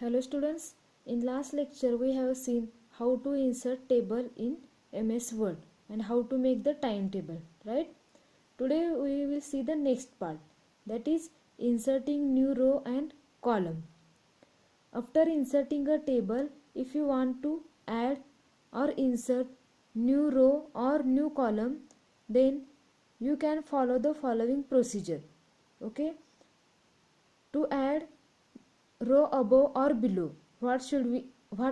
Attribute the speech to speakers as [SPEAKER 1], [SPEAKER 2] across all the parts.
[SPEAKER 1] Hello students, in last lecture we have seen how to insert table in MS Word and how to make the timetable, right? Today we will see the next part, that is inserting new row and column. After inserting a table, if you want to add or insert new row or new column, then you can follow the following procedure. Okay? To add row above or below, what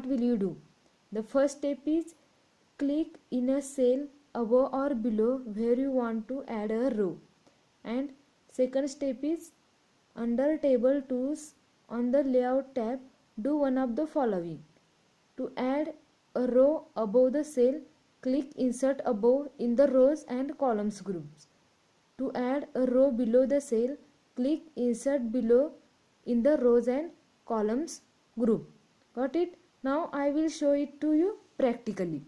[SPEAKER 1] will you do? The first step is click in a cell above or below where you want to add a row, and second step is under table tools on the layout tab, do one of the following. To add a row above the cell, click insert above in the rows and columns groups. To add a row below the cell, click insert below in the rows and columns group. Got it? Now I will show it to you practically.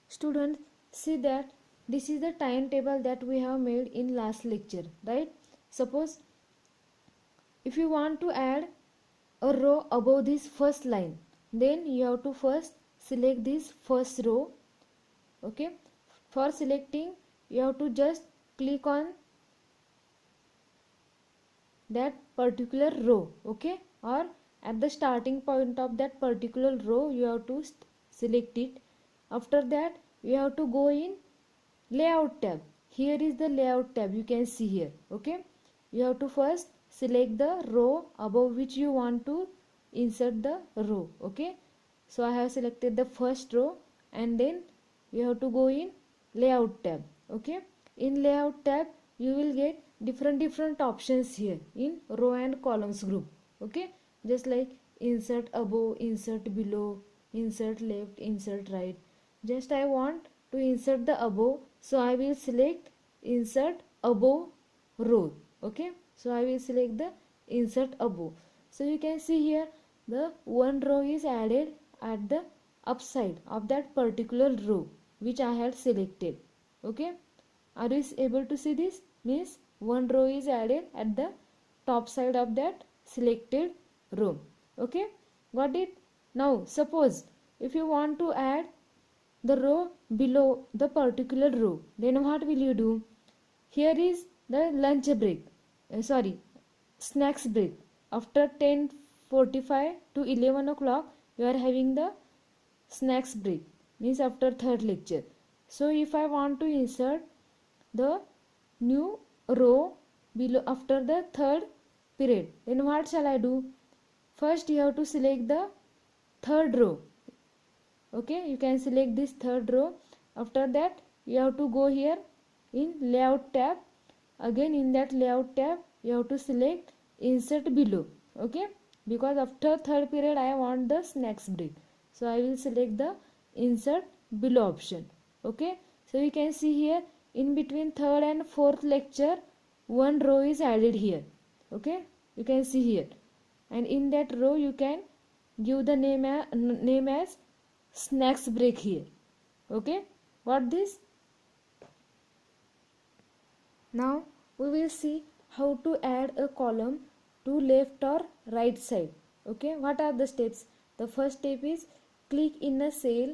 [SPEAKER 1] Students, see that this is the timetable that we have made in last lecture, right? Suppose if you want to add a row above this first line, then you have to first select this first row. Okay, for selecting you have to just click on that particular row, okay, or at the starting point of that particular row you have to select it. After that you have to go in layout tab. Here is the layout tab, you can see here. Okay, you have to first select the row above which you want to insert the row. Okay, so I have selected the first row, and then you have to go in layout tab. Okay, in layout tab you will get different options here in row and columns group. Okay, just like insert above, insert below, insert left, insert right. Just I want to insert the above, so I will select insert above row. Okay, so I will select the insert above. So you can see here the one row is added at the upside of that particular row which I had selected. Okay, are you able to see this? Means one row is added at the top side of that selected row. Okay, got it? Now suppose if you want to add the row below the particular row, then what will you do? Here is the lunch break, snacks break. After 10:45 to 11 o'clock you are having the snacks break, means after third lecture. So if I want to insert the new row below after the third period, then what shall I do? First you have to select the third row. Okay, you can select this third row. After that you have to go here in layout tab. Again in that layout tab you have to select insert below. Okay, because after third period I want the snacks break, so I will select the insert below option. Okay, so you can see here in between third and fourth lecture one row is added here. Okay, you can see here, and in that row you can give the name as snacks break here. Okay, what this? Now we will see how to add a column to left or right side. Okay, what are the steps? The first step is click in a cell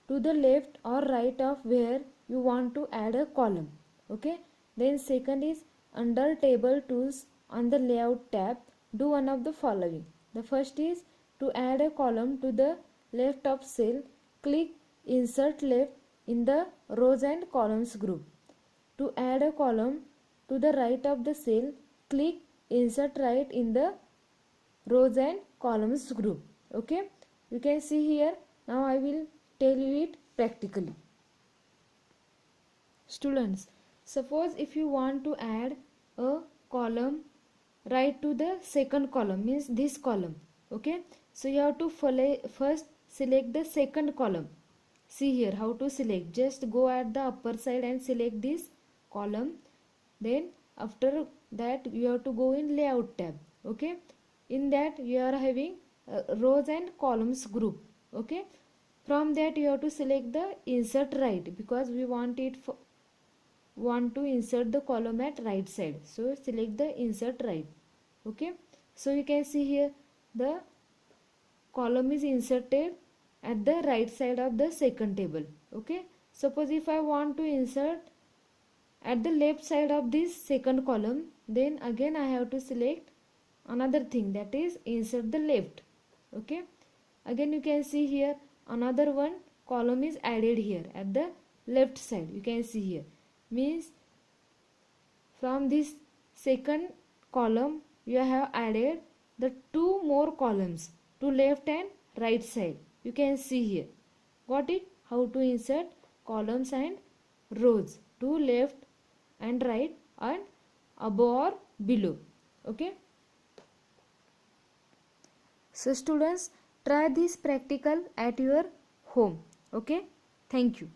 [SPEAKER 1] to the left or right of where you want to add a column. Okay, then second is under table tools on the layout tab, do one of the following. The first is to add a column to the left of cell, click insert left in the rows and columns group. To add a column to the right of the cell, click insert right in the rows and columns group. Okay, you can see here. Now I will tell you it practically. Students, suppose if you want to add a column right to the second column, means this column. Okay, so you have to first select the second column. See here how to select. Just go at the upper side and select this column. Then after that you have to go in layout tab. Okay, in that you are having rows and columns group. Okay, from that you have to select the insert right, because we want to insert the column at right side, so select the insert right. Okay, so you can see here the column is inserted at the right side of the second table. Okay, suppose if I want to insert at the left side of this second column, then again I have to select another thing, that is insert the left. Okay, again you can see here another one column is added here at the left side. You can see here, means from this second column you have added the two more columns to left and right side. You can see here, got it, how to insert columns and rows to left and right and above or below. Okay, so students, try this practical at your home. Okay, thank you.